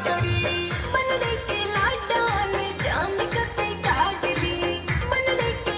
बनने के लाडा में जान कते काट ली बनने के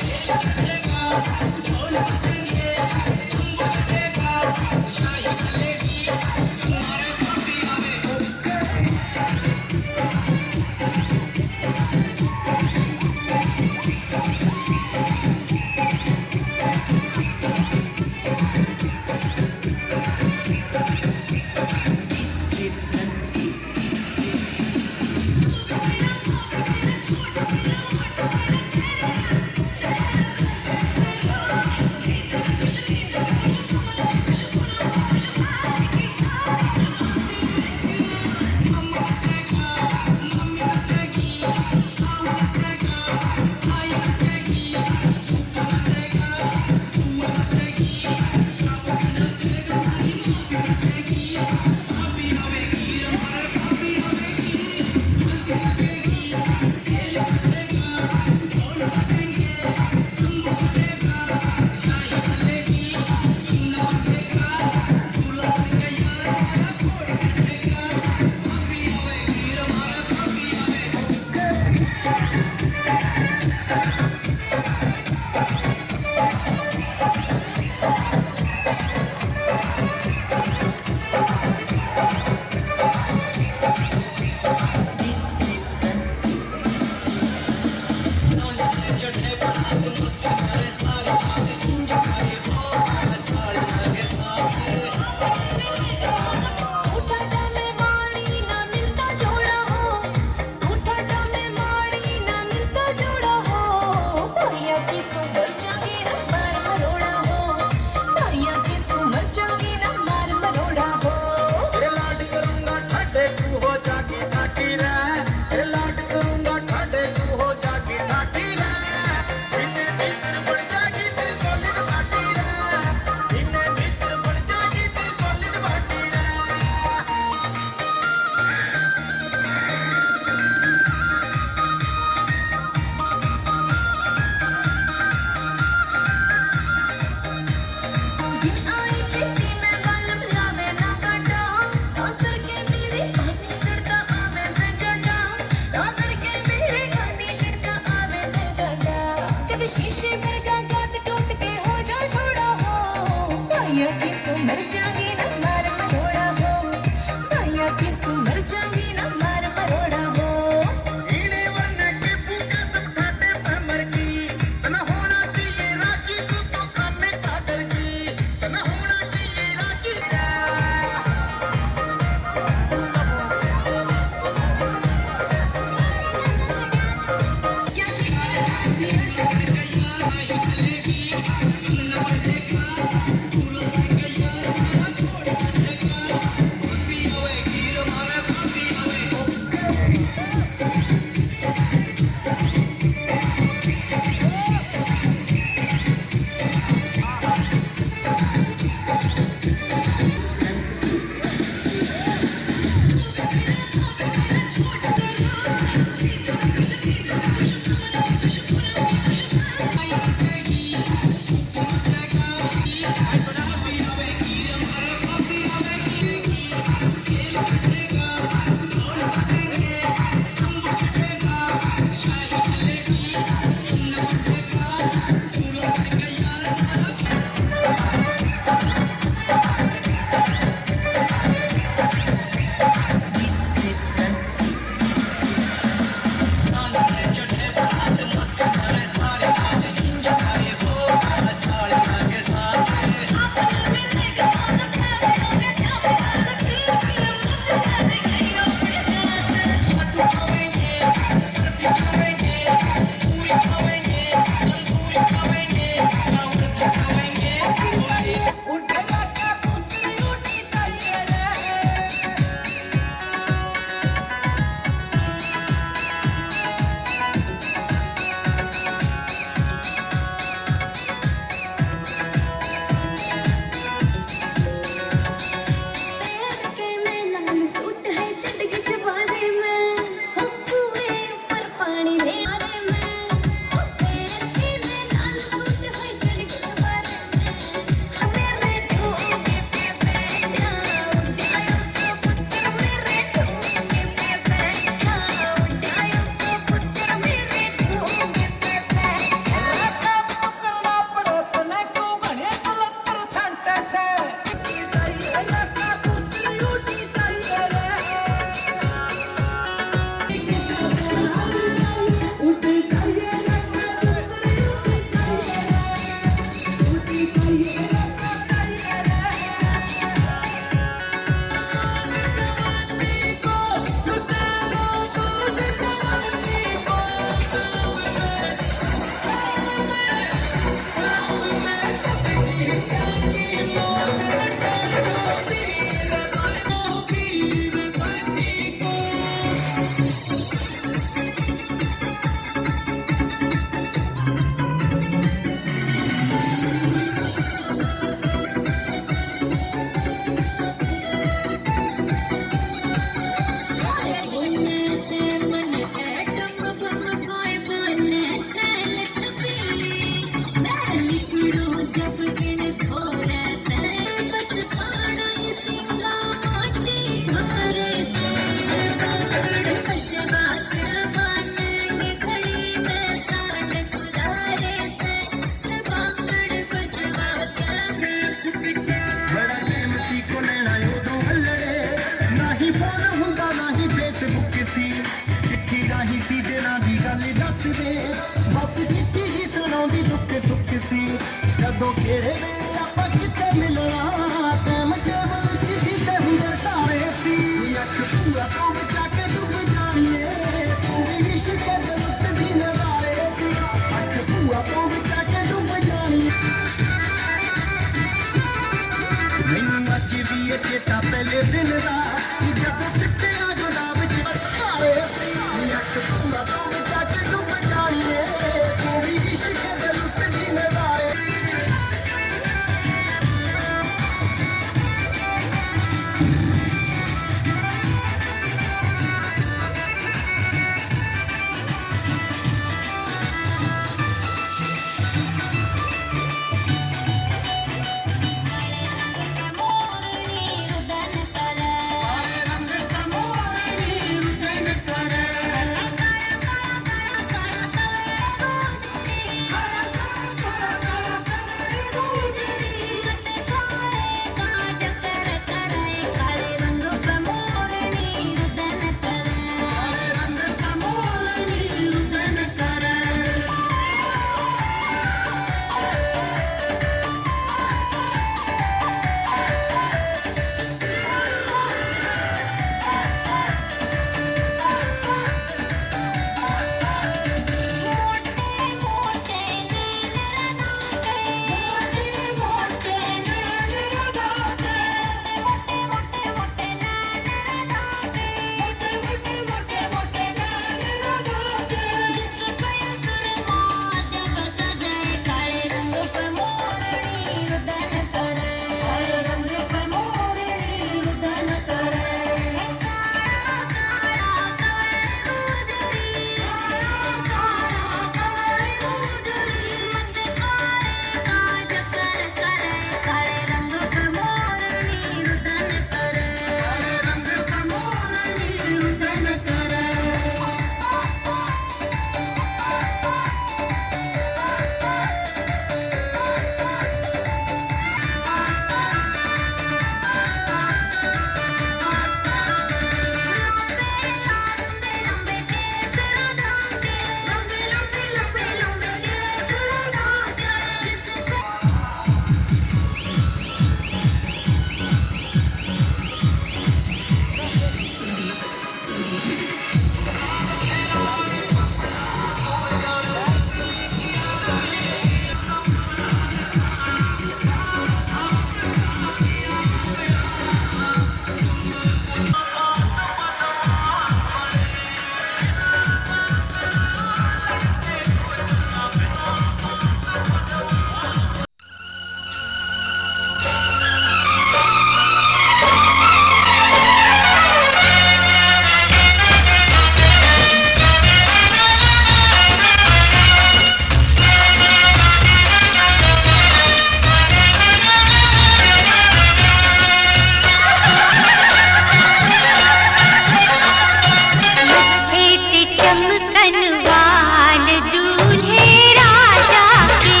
चमकन वाल दूल्हे राजा के,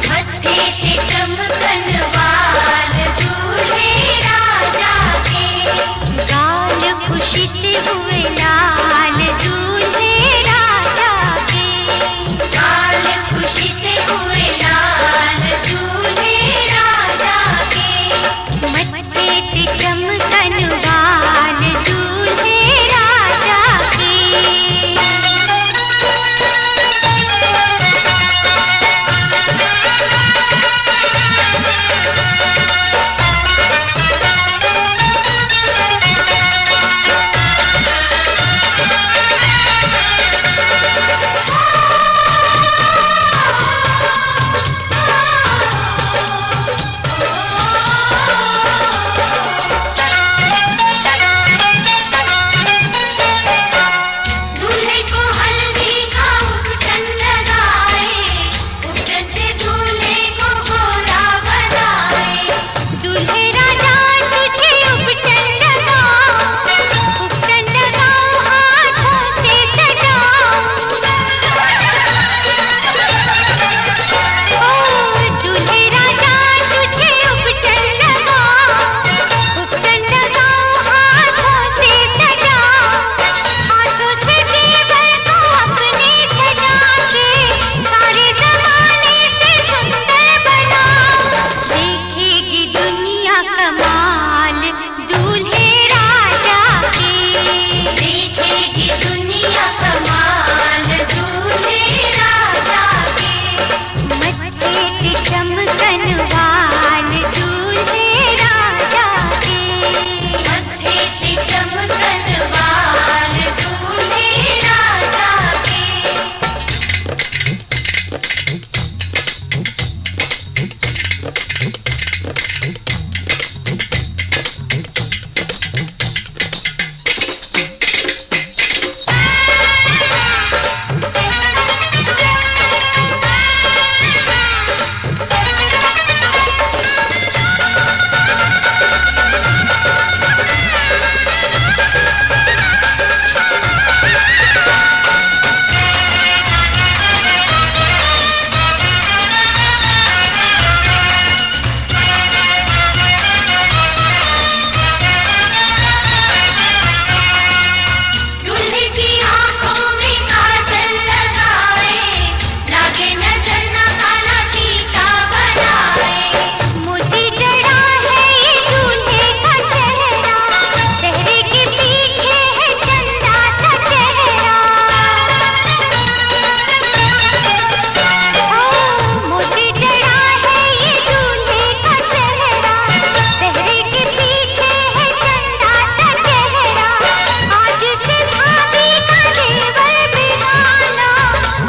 मत्थे पे चमकन वाल दूल्हे राजा के, गाल खुशी से हुए लाल दूल्हे राजा के, गाल खुशी से हुए लाल दूल्हे राजा के, मत्थे पे चमकन वाल दूल्हे राजा के। दूल्हे को हल्दी का उपटन लगाए, उपटन से दूल्हे को गोरा बनाए। दूल्हे राजा तुझे उपटन लगाओ, उपटन लगाओ हाथों से सजाओ। ओ दूल्हे राजा तुझे उपटन लगाओ, उपटन लगाओ हाथों से सजाओ। हाथों से देवर को अपने सजा के, सारे जमाने से सुंदर बनाओ। देखेगी दुनिया कमाल दूल्हे राजा के, देखेगी दुनिया कमाल दूल्हे राजा के, मत्थे पे चमकन वाल दूल्हे राजा के, मत्थे पे चमकन वाल दूल्हे राजा के। दूल्हे की आंखों में काजल लगाए, लागे नजर न काला टीका बनाए। मोती जड़ा है ये दूल्हे का चेहरा, चेहरे के पीछे है चंदा सा चेहरा। ओ मोती जड़ा है ये दूल्हे का चेहरा, चेहरे के पीछे है चंदा सा चेहरा। आज से भाभी का देवर बिगाना,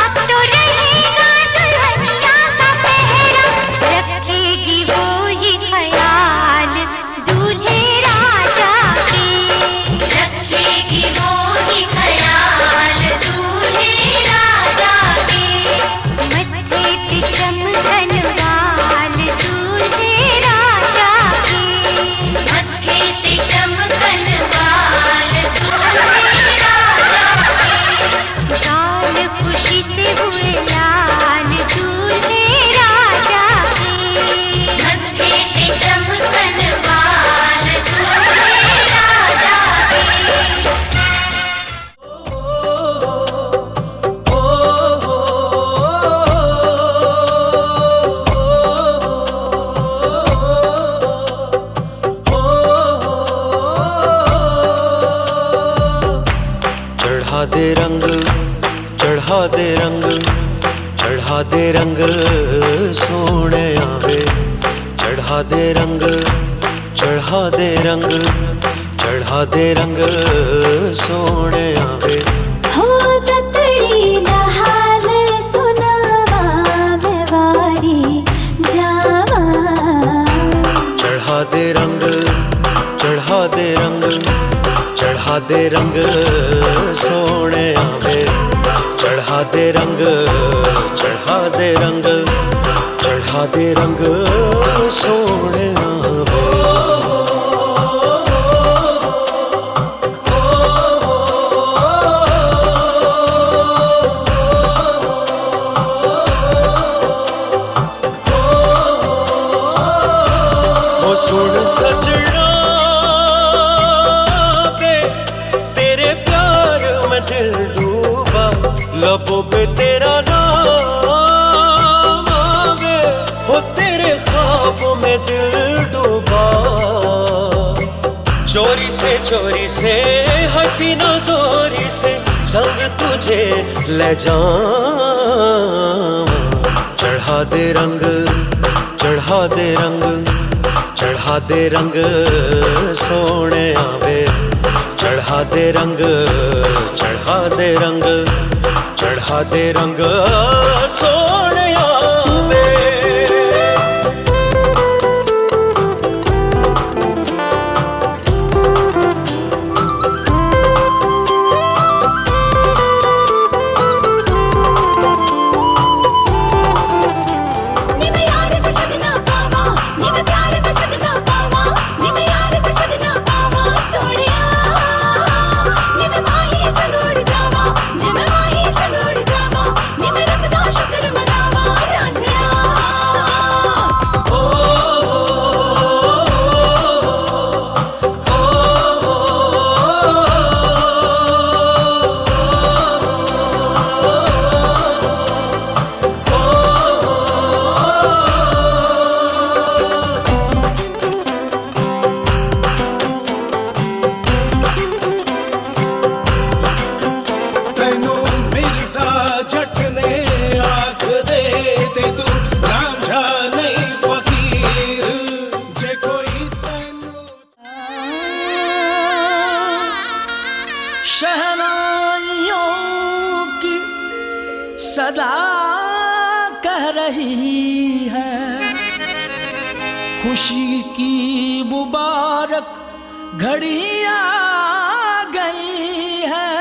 अब तो रहेगा दुल्हनिया का पहरा। रखेगी वो ही ख्याल दूल्हे राजा के, रखेगी वो ही ख्याल दूल्हे राजा के, मत्थे पे चमकन वाल दूल्हे राजा के, मत्थे पे चमकन वाल दूल्हे राजा के, गाल खुशी से हुए लाल दूल्हे राजा के, मत्थे पे चमकन वाल दूल्हे राजा के। चढ़ा दे रंग, चढ़ा दे रंग, चढ़ा दे रंग सोने आवे। चढ़ा दे रंग, चढ़ा दे रंग, चढ़ा दे रंग सोने आवे। हो ततड़ी दा हाल सुनावा मैं वारी जावा। चढ़ा दे रंग, चढ़ा दे रंग, चढ़ा दे रंग सोने आवे। चढ़ा दे रंग, चढ़ा दे रंग, चढ़ा दे रंग सोने आवे। में दिल डूबा, लबों पे तेरा नाम आवे, हो तेरे ख्वाबों में दिल डूबा। चोरी से हसीना जोरी से संग तुझे ले जाऊं। चढ़ा दे रंग, चढ़ा दे रंग, चढ़ा दे रंग सोने आवे, चढ़ा दे रंग, चढ़ा दे रंग, चढ़ा दे रंग सोने आवे। शहनाइयों की सदा कह रही है, खुशी की मुबारक घड़ी आ गई है।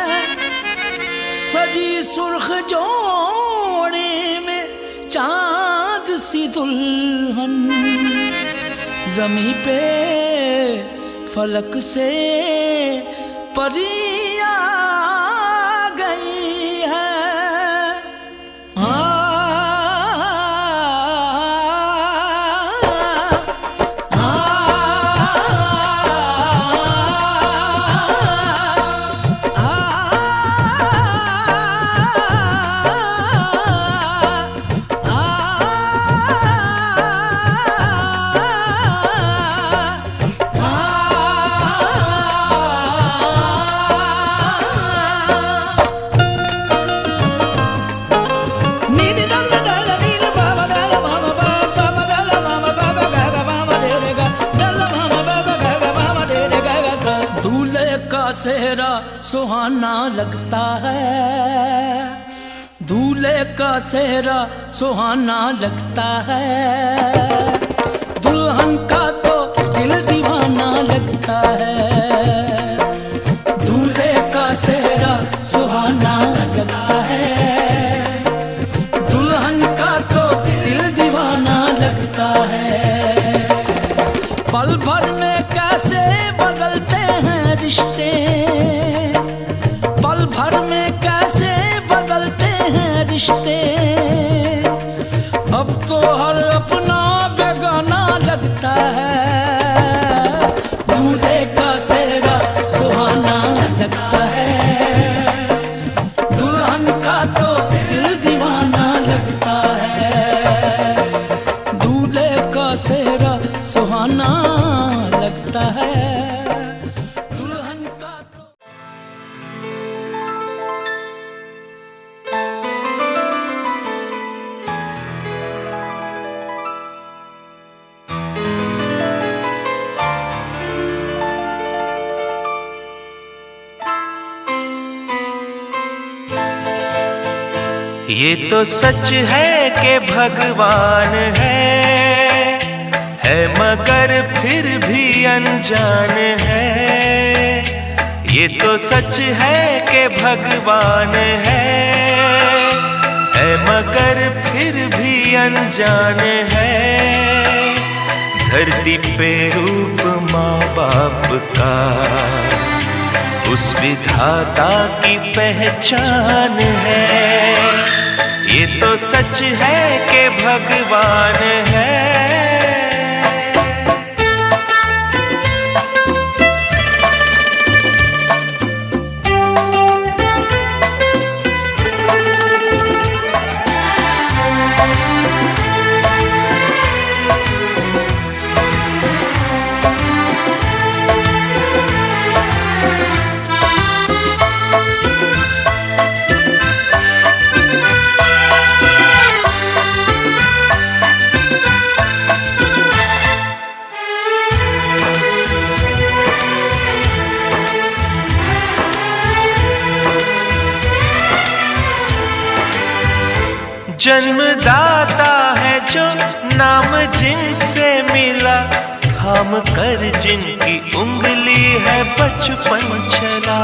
सजी सुर्ख जोड़े में चांद सी दुल्हन, ज़मीं पे फलक से परी आ गई है। सेहरा सुहाना लगता है, दूल्हे का सेहरा सुहाना लगता है। दुल्हन का तो दिल दीवाना लगता है, दूल्हे का सेहरा सुहाना लगता है। दुल्हन का तो दिल दीवाना लगता है। पल भर में कैसे बदलते हैं रिश्ते, पल भर में कैसे बदलते हैं रिश्ते। अब तो हर अपना बेगाना लगता है, दूल्हे का सेहरा सुहाना लगता है। दुल्हन का तो दिल दीवाना लगता है, दूल्हे का सेहरा सुहाना लगता है। ये तो सच है कि भगवान है मगर फिर भी अनजान है। ये तो सच है कि भगवान है मगर फिर भी अनजान है। धरती पे रूप माँ बाप का उस विधाता की पहचान है। ये तो सच है कि भगवान है। जन्मदाता है जो नाम जिनसे मिला, थाम कर जिनकी उंगली है बचपन चला।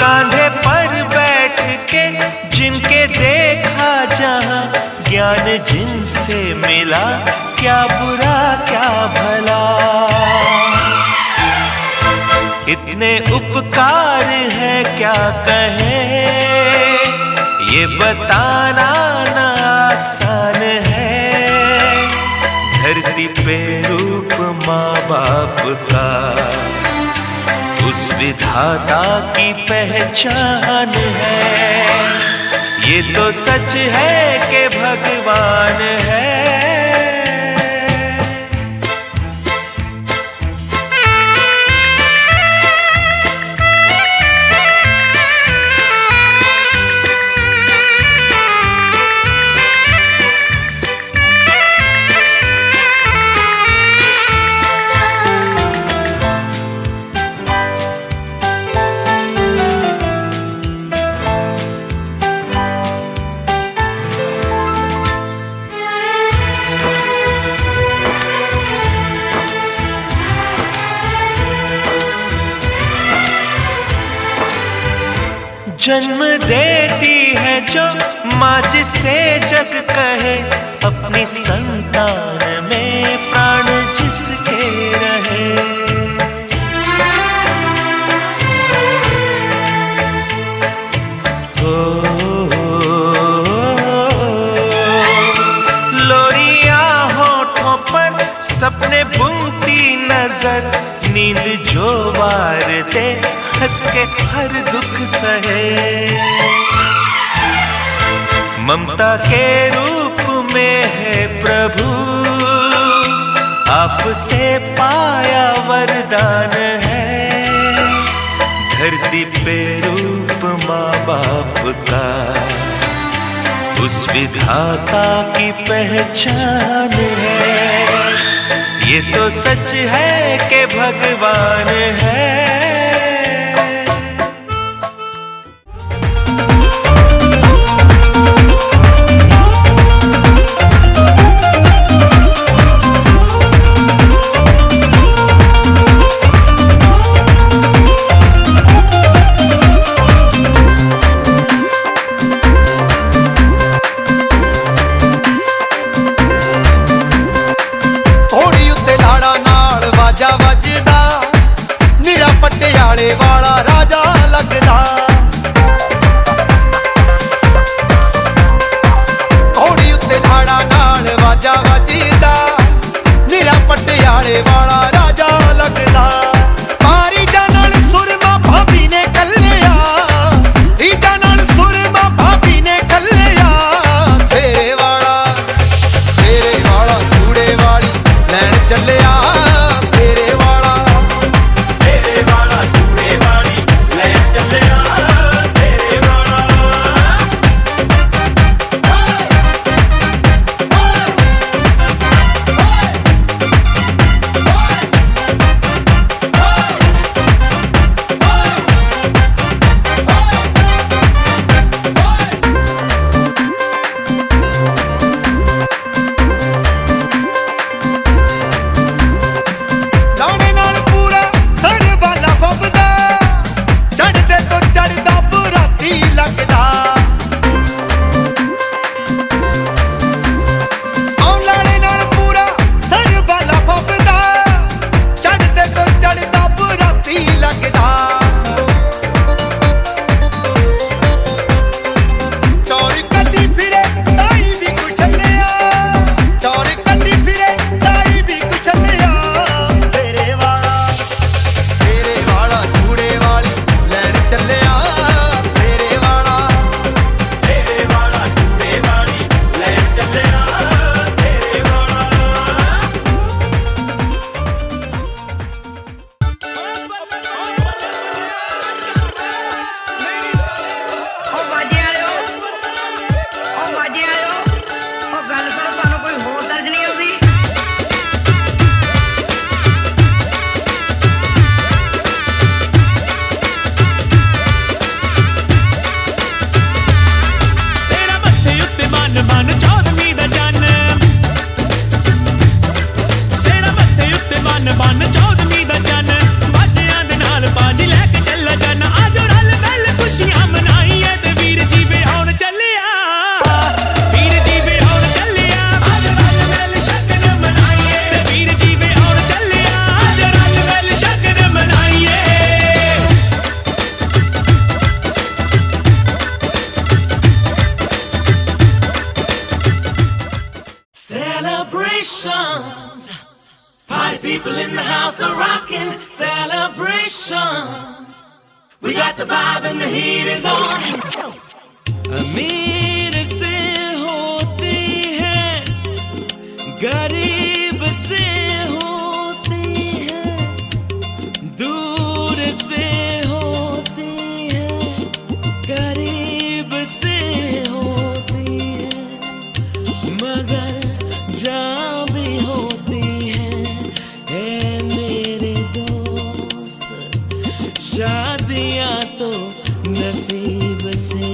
कांधे पर बैठ के जिनके देखा जहां, ज्ञान जिनसे मिला, क्या बुरा क्या भला। इतने उपकार है क्या कहें, ये बताना ना आसान है। धरती पे रूप माँ बाप का, उस विधाता की पहचान है। ये तो सच है कि भगवान है। जन्म देती है जो माँ जिसे जग कहे, अपनी संतान में प्राण जिसके रहे। लोरिया होठों पर सपने बुनती नजर, नींद जो वार दे हंस के हर दुख सहे। ममता के रूप में है प्रभु, आपसे पाया वरदान है। धरती पे रूप माँ बाप का, उस विधाता की पहचान है। ये तो सच है कि भगवान है। पट्टे Celebrations. Party people in the house are rocking. Celebrations. We got the vibe and the heat is on. अमीर से होती है, गरीब से होती है, दूर से होती है, करीब से होती है, मगर जहाँ भी होती है मेरे दोस्त, शादियाँ तो नसीब से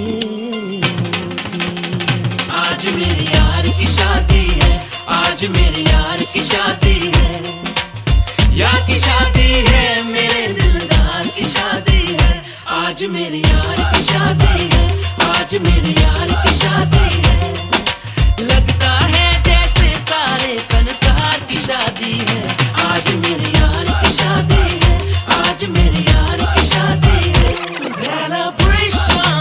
होती हैं। आज मेरे यार की शादी है, आज मेरे यार की शादी है, यार की शादी है, मेरे दिलदार की शादी है। आज मेरे यार की शादी है, आज मेरे यार की शादी है, लगता है जैसे सारे संसार की शादी है। आज मेरे यार की शादी है, आज मेरे यार की शादी है। Celebration,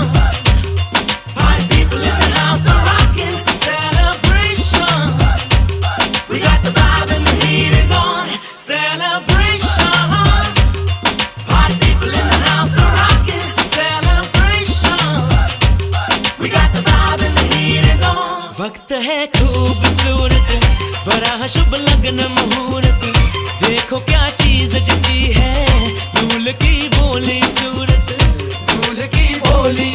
party people in the house are rocking. Celebration, we got the vibe and the heat is on. Celebrations, party people in the house are rocking. Celebration, we got the vibe and the heat is on. वक्त है खूबसूरत, बड़ा शुभ लगन मुहूर्त, देखो क्या चीज जची है, दूल्हे की बोली सूरत, दूल्हे की बोली